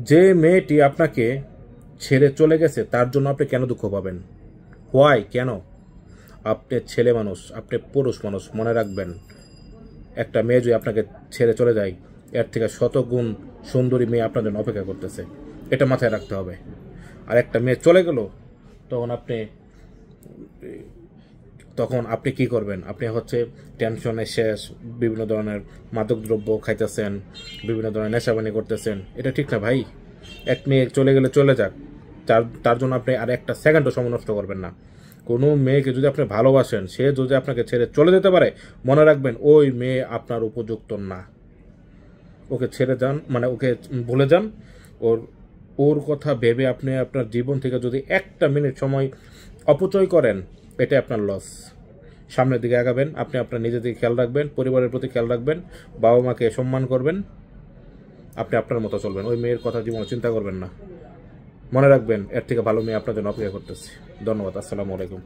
যে মেয়েটি আপনাকে ছেড়ে চলে গেছে তার জন্য আপনি কেন দুঃখ পাবেন? হোয়াই, কেন? আপনি ছেলে মানুষ, আপনি পুরুষ মানুষ, মনে রাখবেন একটা মেয়ে যদি আপনাকে ছেড়ে চলে যায় এর থেকে শতগুণ সুন্দরী মেয়ে আপনার জন্য অপেক্ষা করতেছে, এটা মাথায় রাখতে হবে। আর একটা মেয়ে চলে গেল তখন আপনি কি করবেন? আপনি হচ্ছে টেনশনে শেষ, বিভিন্ন ধরনের মাদকদ্রব্য খাইতেছেন, বিভিন্ন ধরনের নেশাবানি করতেছেন। এটা ঠিক না ভাই। এক মেয়ে চলে গেলে চলে যাক, তার জন্য আপনি আর একটা সেকেন্ডও সময় নষ্ট করবেন না। কোনো মেয়েকে যদি আপনি ভালোবাসেন, সে যদি আপনাকে ছেড়ে চলে যেতে পারে, মনে রাখবেন ওই মেয়ে আপনার উপযুক্ত না। ওকে ছেড়ে যান, মানে ওকে ভুলে যান। ওর ওর কথা ভেবে আপনি আপনার জীবন থেকে যদি একটা মিনিট সময় অপচয় করেন, এটা আপনার লস। সামনের দিকে আগাবেন, আপনি আপনার নিজের দিকে খেয়াল রাখবেন, পরিবারের প্রতি খেয়াল রাখবেন, বাবা মাকে সম্মান করবেন, আপনি আপনার মতো চলবেন। ওই মেয়ের কথা জীবনে চিন্তা করবেন না। মনে রাখবেন এর থেকে ভালো মেয়ে আপনার জন্য অপেক্ষা করতেছে। ধন্যবাদ। আসসালামু আলাইকুম।